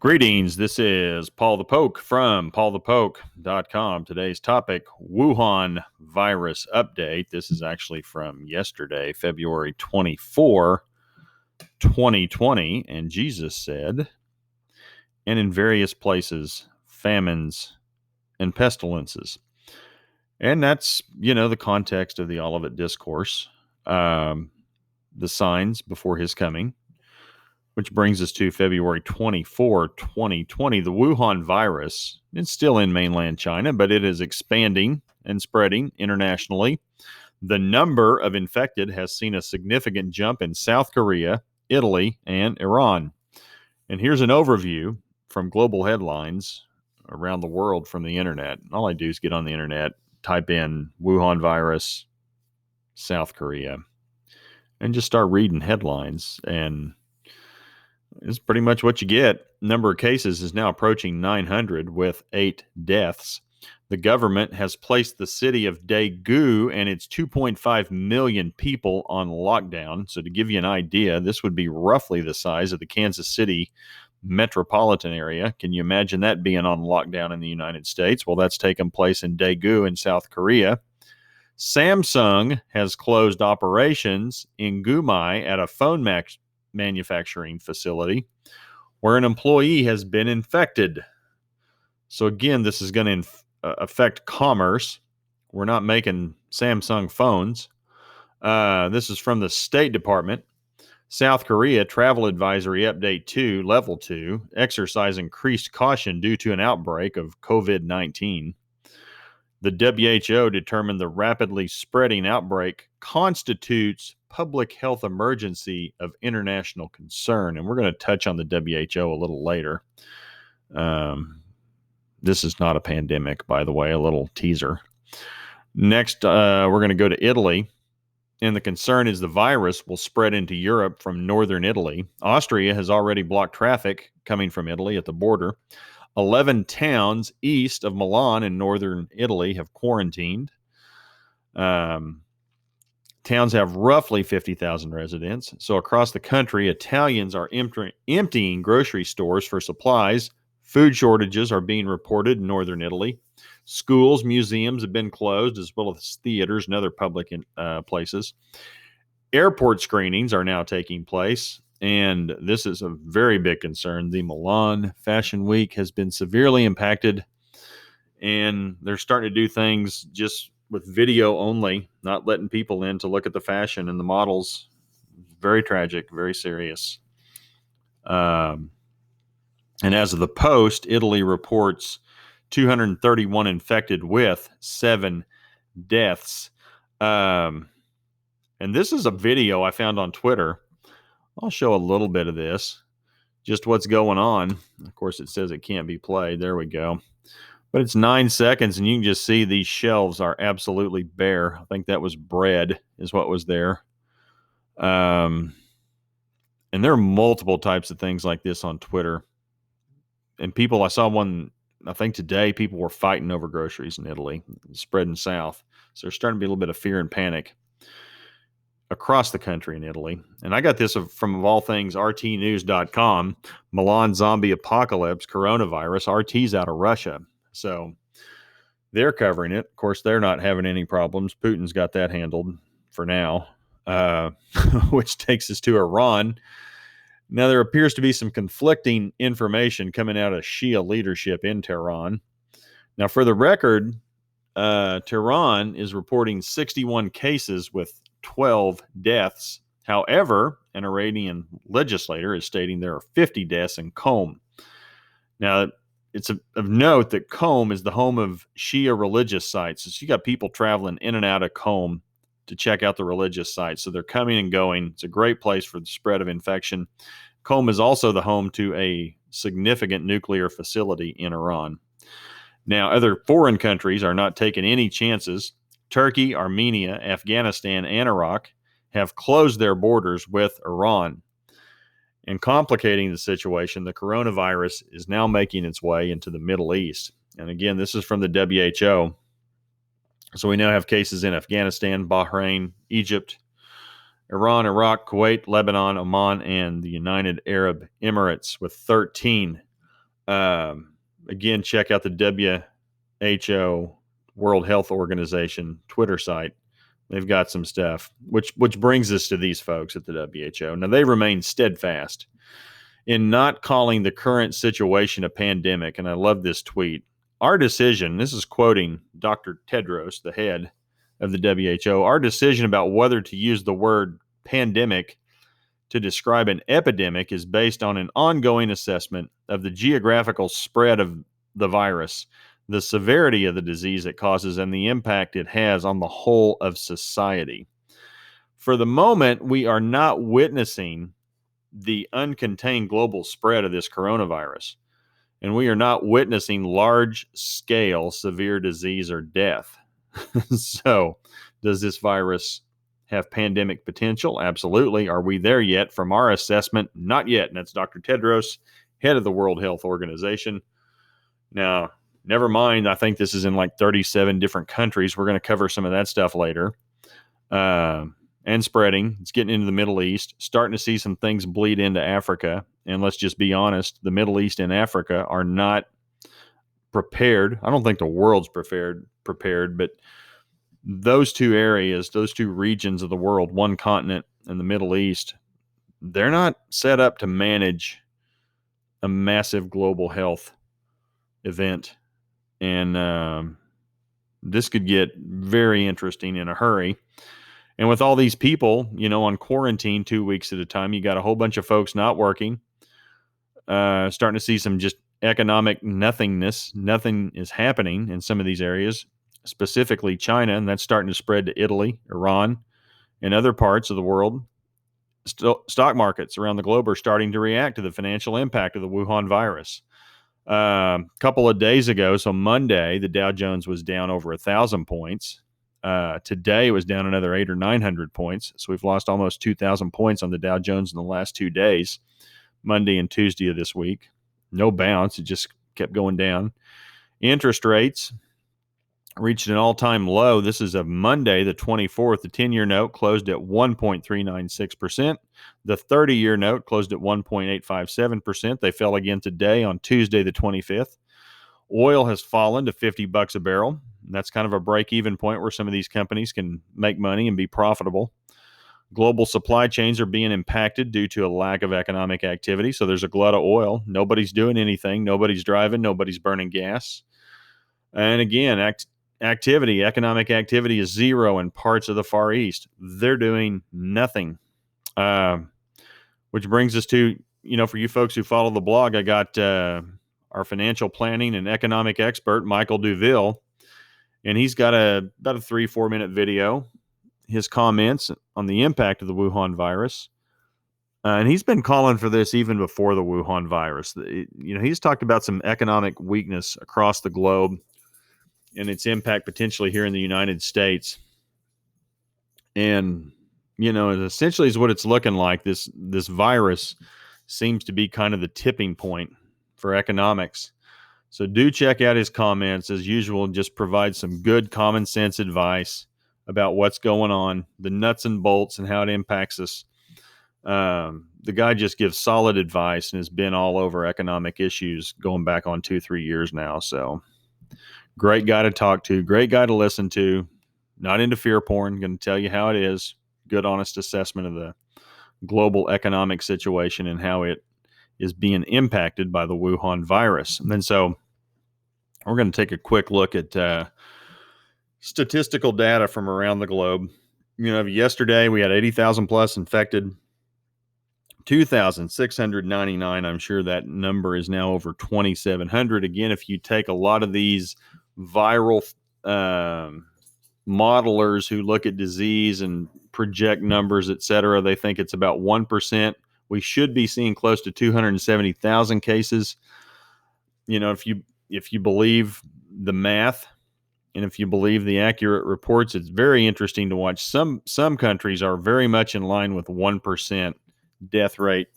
Greetings. This is Paul the Poke from PaulthePoke.com. Today's topic, Wuhan Virus update. This is actually from yesterday, February 24, 2020. And Jesus said, and in various places, famines and pestilences. And that's, the context of the Olivet Discourse, the signs before his coming. Which brings us to February 24, 2020. The Wuhan virus, it's still in mainland China, but it is expanding and spreading internationally. The number of infected has seen a significant jump in South Korea, Italy, and Iran. And here's an overview from global headlines around the world from the internet. All I do is get on the internet, type in Wuhan virus, South Korea, and just start reading headlines, and it's pretty much what you get. Number of cases is now approaching 900 with 8 deaths. The government has placed the city of Daegu and its 2.5 million people on lockdown. So to give you an idea, this would be roughly the size of the Kansas City metropolitan area. Can you imagine that being on lockdown in the United States? Well, that's taken place in Daegu in South Korea. Samsung has closed operations in Gumai at a phone manufacturing facility where an employee has been infected. So again, this is going to affect commerce. We're not making Samsung phones. This is from the State Department. South Korea travel advisory update 2, level 2, exercise increased caution due to an outbreak of COVID-19. The WHO determined the rapidly spreading outbreak constitutes public health emergency of international concern. And we're going to touch on the WHO a little later. This is not a pandemic, by the way, a little teaser. Next, we're going to go to Italy. And the concern is the virus will spread into Europe from northern Italy. Austria has already blocked traffic coming from Italy at the border. 11 towns east of Milan in northern Italy have quarantined. Towns have roughly 50,000 residents. So across the country, Italians are emptying grocery stores for supplies. Food shortages are being reported in northern Italy. Schools, museums have been closed, as well as theaters and other public places. Airport screenings are now taking place. And this is a very big concern. The Milan Fashion Week has been severely impacted, and they're starting to do things just with video only, not letting people in to look at the fashion and the models. Very tragic, very serious. And as of the Post, Italy reports 231 infected with 7 deaths. And this is a video I found on Twitter. I'll show a little bit of this, just what's going on. Of course, it says it can't be played. There we go. But it's 9 seconds, and you can just see these shelves are absolutely bare. I think that was bread is what was there. And there are multiple types of things like this on Twitter. And people, I saw one, I think today, people were fighting over groceries in Italy, spreading south. So there's starting to be a little bit of fear and panic across the country in Italy. And I got this from, of all things, rtnews.com. Milan zombie apocalypse, coronavirus. RT's out of Russia. So they're covering it. Of course, they're not having any problems. Putin's got that handled for now, which takes us to Iran. Now, there appears to be some conflicting information coming out of Shia leadership in Tehran. Now, for the record, Tehran is reporting 61 cases with 12 deaths. However, an Iranian legislator is stating there are 50 deaths in Qom. Now, it's of note that Qom is the home of Shia religious sites. So you got people traveling in and out of Qom to check out the religious sites. So they're coming and going. It's a great place for the spread of infection. Qom is also the home to a significant nuclear facility in Iran. Now, other foreign countries are not taking any chances. Turkey, Armenia, Afghanistan, and Iraq have closed their borders with Iran. And complicating the situation, the coronavirus is now making its way into the Middle East. And again, this is from the WHO. So we now have cases in Afghanistan, Bahrain, Egypt, Iran, Iraq, Kuwait, Lebanon, Oman, and the United Arab Emirates, with 13 Again, check out the WHO, World Health Organization Twitter site. They've got some stuff, which brings us to these folks at the WHO. Now, they remain steadfast in not calling the current situation a pandemic. And I love this tweet. Our decision, this is quoting Dr. Tedros, the head of the WHO, our decision about whether to use the word pandemic to describe an epidemic is based on an ongoing assessment of the geographical spread of the virus, the severity of the disease it causes, and the impact it has on the whole of society. For the moment, we are not witnessing the uncontained global spread of this coronavirus, and we are not witnessing large-scale severe disease or death. So, does this virus have pandemic potential? Absolutely. Are we there yet? From our assessment, not yet. And that's Dr. Tedros, head of the World Health Organization. Now, never mind, I think this is in like 37 different countries. We're going to cover some of that stuff later. And spreading. It's getting into the Middle East, starting to see some things bleed into Africa. And let's just be honest, the Middle East and Africa are not prepared. I don't think the world's prepared, but those two areas, those two regions of the world, one continent and the Middle East, they're not set up to manage a massive global health event. And this could get very interesting in a hurry. And with all these people, on quarantine 2 weeks at a time, you got a whole bunch of folks not working, starting to see some just economic nothingness. Nothing is happening in some of these areas, specifically China, and that's starting to spread to Italy, Iran, and other parts of the world. Stock markets around the globe are starting to react to the financial impact of the Wuhan virus. A couple of days ago, so Monday, the Dow Jones was down over 1,000 points. Today it was down another 800 or 900 points. So we've lost almost 2,000 points on the Dow Jones in the last 2 days, Monday and Tuesday of this week. No bounce. It just kept going down. Interest rates reached an all-time low. This is of Monday, the 24th. The 10-year note closed at 1.396%. The 30-year note closed at 1.857%. They fell again today on Tuesday, the 25th. Oil has fallen to $50 a barrel. And that's kind of a break-even point where some of these companies can make money and be profitable. Global supply chains are being impacted due to a lack of economic activity. So there's a glut of oil. Nobody's doing anything. Nobody's driving. Nobody's burning gas. And again, economic activity is zero in parts of the Far East. They're doing nothing. Which brings us to, for you folks who follow the blog, I got our financial planning and economic expert, Michael Duville, and he's got about a 3-4 minute video, his comments on the impact of the Wuhan virus. And he's been calling for this even before the Wuhan virus. He's talked about some economic weakness across the globe and its impact potentially here in the United States. And, it essentially is what it's looking like. This virus seems to be kind of the tipping point for economics. So do check out his comments as usual and just provide some good common sense advice about what's going on, the nuts and bolts and how it impacts us. The guy just gives solid advice and has been all over economic issues going back on 2-3 years now. So great guy to talk to, great guy to listen to, not into fear porn, going to tell you how it is, good honest assessment of the global economic situation and how it is being impacted by the Wuhan virus. And then so we're going to take a quick look at statistical data from around the globe. Yesterday we had 80,000 plus infected, 2,699. I'm sure that number is now over 2,700. Again, if you take a lot of these viral modelers who look at disease and project numbers, et cetera, they think it's about 1%. We should be seeing close to 270,000 cases. If you believe the math and if you believe the accurate reports, it's very interesting to watch. Some countries are very much in line with 1% death rate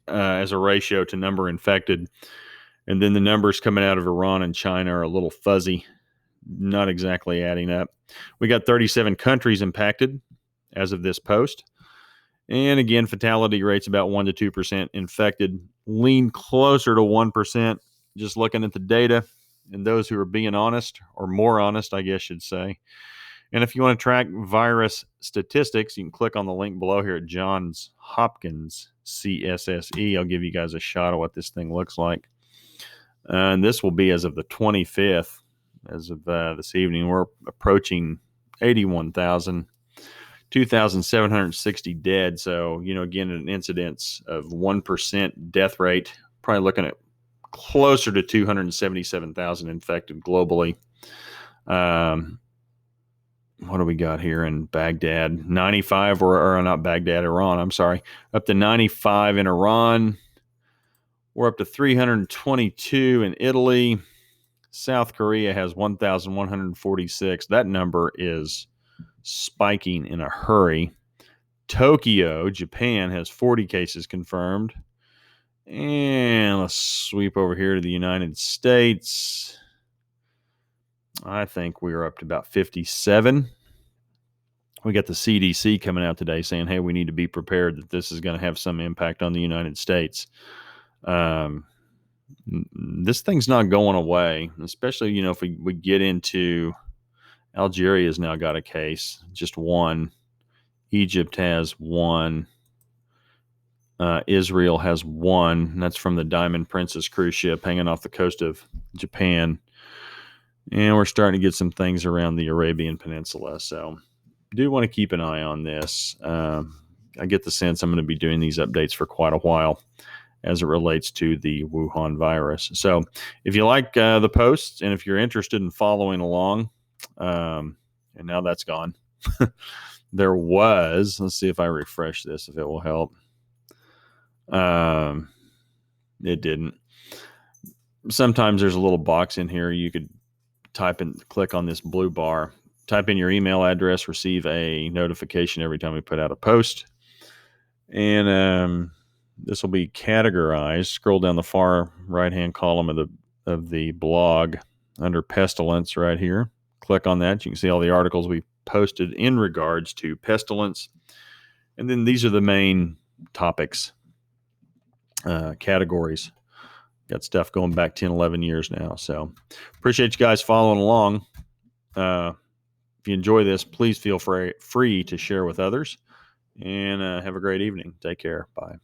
as a ratio to number infected. And then the numbers coming out of Iran and China are a little fuzzy, not exactly adding up. We got 37 countries impacted as of this post. And again, fatality rates about 1 to 2% infected lean closer to 1%, just looking at the data and those who are being honest, or more honest, I guess should say. And if you want to track virus statistics, you can click on the link below here at Johns Hopkins CSSE. I'll give you guys a shot of what this thing looks like. And this will be as of the 25th, as of this evening. We're approaching 81,000, 2,760 dead. So, again, an incidence of 1% death rate, probably looking at closer to 277,000 infected globally. What do we got here in Baghdad? 95, or not Baghdad, Iran, I'm sorry. Up to 95 in Iran. We're up to 322 in Italy. South Korea has 1,146. That number is spiking in a hurry. Tokyo, Japan, has 40 cases confirmed. And let's sweep over here to the United States. I think we are up to about 57. We got the CDC coming out today saying, hey, we need to be prepared that this is going to have some impact on the United States. This thing's not going away, especially, if we get into Algeria's now got a case, just one. Egypt has one. Israel has one. And that's from the Diamond Princess cruise ship hanging off the coast of Japan. And we're starting to get some things around the Arabian Peninsula. So do want to keep an eye on this. I get the sense I'm going to be doing these updates for quite a while as it relates to the Wuhan virus. So if you like the posts, and if you're interested in following along, and now that's gone. There was, let's see if I refresh this, if it will help. It didn't. Sometimes there's a little box in here. You could click on this blue bar, type in your email address, receive a notification every time we put out a post. And this will be categorized. Scroll down the far right-hand column of the blog under pestilence right here. Click on that. You can see all the articles we posted in regards to pestilence. And then these are the main topics, categories. Got stuff going back 10, 11 years now. So appreciate you guys following along. If you enjoy this, please feel free to share with others. And have a great evening. Take care. Bye.